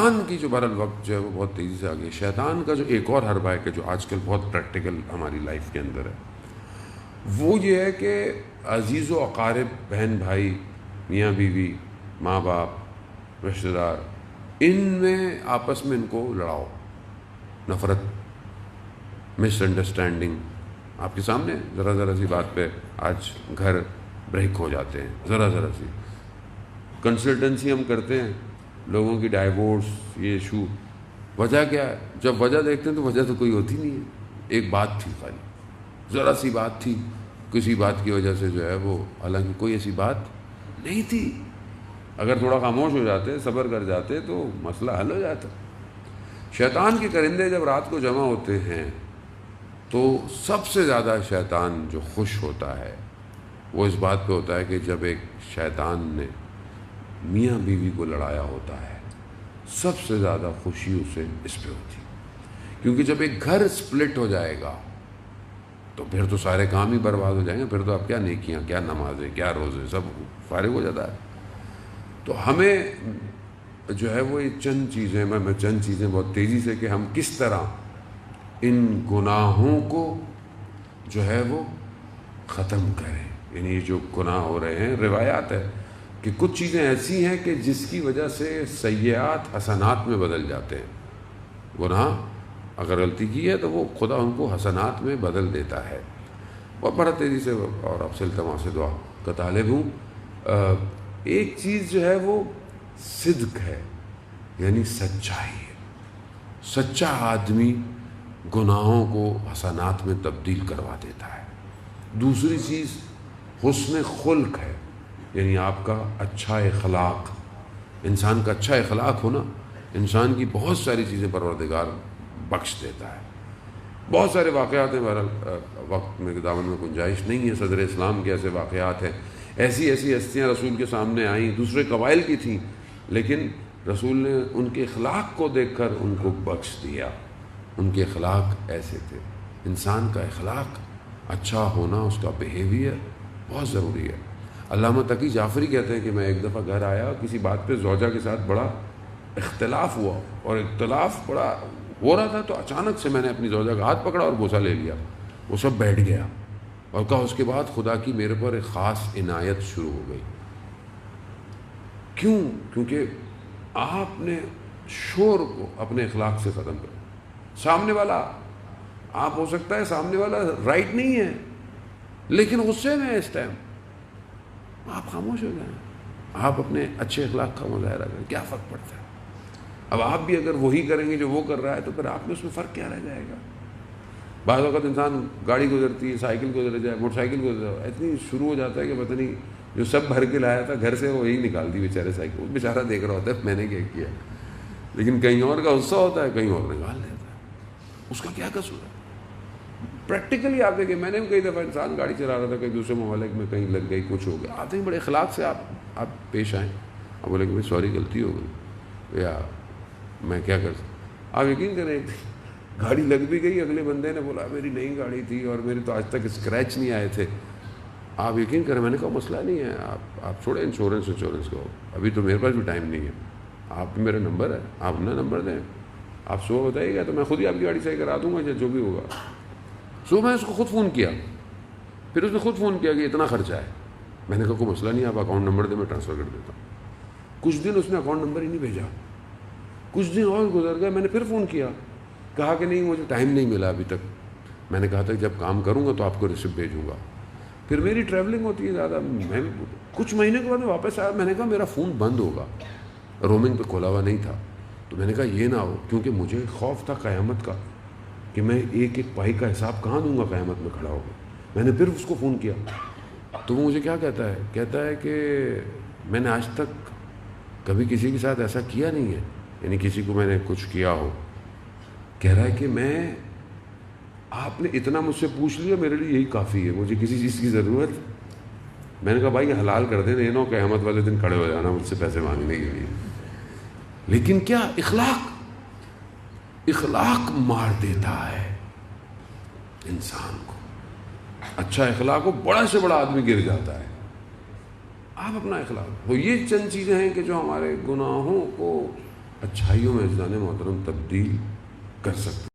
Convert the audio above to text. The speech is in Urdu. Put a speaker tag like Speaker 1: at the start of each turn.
Speaker 1: شیطان کی جو بہرحال وقت جو ہے وہ بہت تیزی سے آگے. شیطان کا جو ایک اور حربہ ہے کہ جو آج کل بہت پریکٹیکل ہماری لائف کے اندر ہے، وہ یہ ہے کہ عزیز و اقارب، بہن بھائی، میاں بیوی، ماں باپ، رشتہ دار، ان میں آپس میں ان کو لڑاؤ، نفرت، مس انڈرسٹینڈنگ. آپ کے سامنے ذرا ذرا سی بات پہ آج گھر بریک ہو جاتے ہیں. ذرا ذرا سی کنسلٹنسی ہم کرتے ہیں لوگوں کی، ڈائیورس، یہ ایشو، وجہ کیا ہے؟ جب وجہ دیکھتے ہیں تو وجہ تو کوئی ہوتی نہیں ہے. ایک بات تھی، خالی ذرا سی بات تھی، کسی بات کی وجہ سے جو ہے وہ، حالانکہ کوئی ایسی بات نہیں تھی. اگر تھوڑا خاموش ہو جاتے، صبر کر جاتے تو مسئلہ حل ہو جاتا. شیطان کے کرندے جب رات کو جمع ہوتے ہیں تو سب سے زیادہ شیطان جو خوش ہوتا ہے وہ اس بات پہ ہوتا ہے کہ جب ایک شیطان نے میاں بیوی کو لڑایا ہوتا ہے، سب سے زیادہ خوشی اسے اس پہ ہوتی. کیونکہ جب ایک گھر سپلٹ ہو جائے گا تو پھر تو سارے کام ہی برباد ہو جائیں گے. پھر تو اب کیا نیکیاں، کیا نمازیں، کیا روزے، سب فارغ ہو جاتا ہے. تو ہمیں جو ہے وہ یہ چند چیزیں، میں چند چیزیں بہت تیزی سے، کہ ہم کس طرح ان گناہوں کو جو ہے وہ ختم کریں. یعنی یہ جو گناہ ہو رہے ہیں، روایات ہے کہ کچھ چیزیں ایسی ہیں کہ جس کی وجہ سے سیئات حسنات میں بدل جاتے ہیں. گناہ اگر غلطی کی ہے تو وہ خدا ان کو حسنات میں بدل دیتا ہے. اور بڑا تیزی سے، اور آپ سے التماس سے دعا کا طالب ہوں. ایک چیز جو ہے وہ صدق ہے، یعنی سچائی ہے. سچا آدمی گناہوں کو حسنات میں تبدیل کروا دیتا ہے. دوسری چیز حسن خلق ہے، یعنی آپ کا اچھا اخلاق. انسان کا اچھا اخلاق ہونا انسان کی بہت ساری چیزیں پروردگار بخش دیتا ہے. بہت سارے واقعات ہیں، بہرحال وقت میں دامن میں گنجائش نہیں ہے. صدر اسلام کے ایسے واقعات ہیں، ایسی ہستیاں رسول کے سامنے آئیں، دوسرے قبائل کی تھیں، لیکن رسول نے ان کے اخلاق کو دیکھ کر ان کو بخش دیا. ان کے اخلاق ایسے تھے. انسان کا اخلاق اچھا ہونا، اس کا بیہیویئر بہت ضروری ہے. علامہ تقی جعفری کہتے ہیں کہ میں ایک دفعہ گھر آیا، کسی بات پہ زوجہ کے ساتھ بڑا اختلاف ہوا، اور اختلاف بڑا ہو رہا تھا تو اچانک سے میں نے اپنی زوجہ کا ہاتھ پکڑا اور بوسہ لے لیا. وہ سب بیٹھ گیا اور کہا اس کے بعد خدا کی میرے پر ایک خاص عنایت شروع ہو گئی. کیوں؟ کیونکہ آپ نے شور کو اپنے اخلاق سے ختم کر. سامنے والا، آپ ہو سکتا ہے سامنے والا رائٹ نہیں ہے لیکن غصے میں اس ٹائم، آپ خاموش ہو جائیں، آپ اپنے اچھے اخلاق کا مظاہرہ کریں، کیا فرق پڑتا ہے؟ اب آپ بھی اگر وہی کریں گے جو وہ کر رہا ہے تو پھر آپ میں اس میں فرق کیا رہ جائے گا؟ بعض اوقات انسان گاڑی گزرتی ہے، سائیکل گزر جائے، موٹر سائیکل گزر جائے، اتنی شروع ہو جاتا ہے کہ پتہ نہیں جو سب بھر کے لایا تھا گھر سے وہی نکال دی بیچارے سائیکل. وہ بیچارہ دیکھ رہا ہوتا ہے میں نے کیا کیا، لیکن کہیں اور کا غصہ ہوتا ہے، کہیں اور نکال لیتا ہے. اس کا کیا قصور ہے؟ پریکٹیکلی آپ دیکھیں، میں نے بھی کئی دفعہ انسان گاڑی چلا رہا تھا، کہیں دوسرے ممالک میں کہیں لگ گئی، کچھ ہو گیا، آتے ہی بڑے اخلاق سے آپ پیش آئیں. آپ بولے کہ بھائی سوری، غلطی ہو گئی، یا میں کیا کر سکتا. آپ یقین کریں گاڑی لگ بھی گئی، اگلے بندے نے بولا میری نئی گاڑی تھی اور میرے تو آج تک اسکریچ نہیں آئے تھے. آپ یقین کریں میں نے کہا مسئلہ نہیں ہے، آپ چھوڑیں انشورنس کو، ابھی تو میرے پاس بھی ٹائم نہیں ہے. آپ بھی میرا نمبر ہے، آپ اپنا نمبر دیں، آپ صبح بتائیے گا تو میں خود ہی آپ کی گاڑی صحیح کرا دوں گا، یا جو بھی ہوگا. صبح میں اس کو خود فون کیا، پھر اس نے خود فون کیا کہ اتنا خرچہ ہے. میں نے کہا کوئی مسئلہ نہیں، آپ اکاؤنٹ نمبر دیں، میں ٹرانسفر کر دیتا ہوں. کچھ دن اس نے اکاؤنٹ نمبر ہی نہیں بھیجا. کچھ دن اور گزر گئے، میں نے پھر فون کیا، کہا کہ نہیں مجھے ٹائم نہیں ملا ابھی تک. میں نے کہا تھا جب کام کروں گا تو آپ کو ریسیپٹ بھیجوں گا. پھر میری ٹریولنگ ہوتی ہے زیادہ، میں کچھ مہینے کے بعد واپس آیا. میں نے کہا میرا فون بند ہوگا، رومنگ پہ کھولا ہوا نہیں تھا. تو میں نے کہا یہ نہ ہو، کیونکہ مجھے خوف تھا قیامت کا کہ میں ایک ایک پائی کا حساب کہاں دوں گا قیامت میں کھڑا ہوگا. میں نے پھر اس کو فون کیا تو وہ مجھے کیا کہتا ہے کہ میں نے آج تک کبھی کسی کے ساتھ ایسا کیا نہیں ہے، یعنی کسی کو میں نے کچھ کیا ہو. کہہ رہا ہے کہ آپ نے اتنا مجھ سے پوچھ لیا، میرے لیے یہی کافی ہے، مجھے کسی چیز کی ضرورت. میں نے کہا بھائی حلال کر دیں، نو قیامت والے دن کھڑے ہو جانا مجھ سے پیسے مانگنے کے لیے. لیکن کیا اخلاق مار دیتا ہے انسان کو. اچھا اخلاق ہو، بڑا سے بڑا آدمی گر جاتا ہے. آپ اپنا اخلاق ہو. یہ چند چیزیں ہیں کہ جو ہمارے گناہوں کو اچھائیوں میں عزیزان محترم تبدیل کر سکتے ہیں.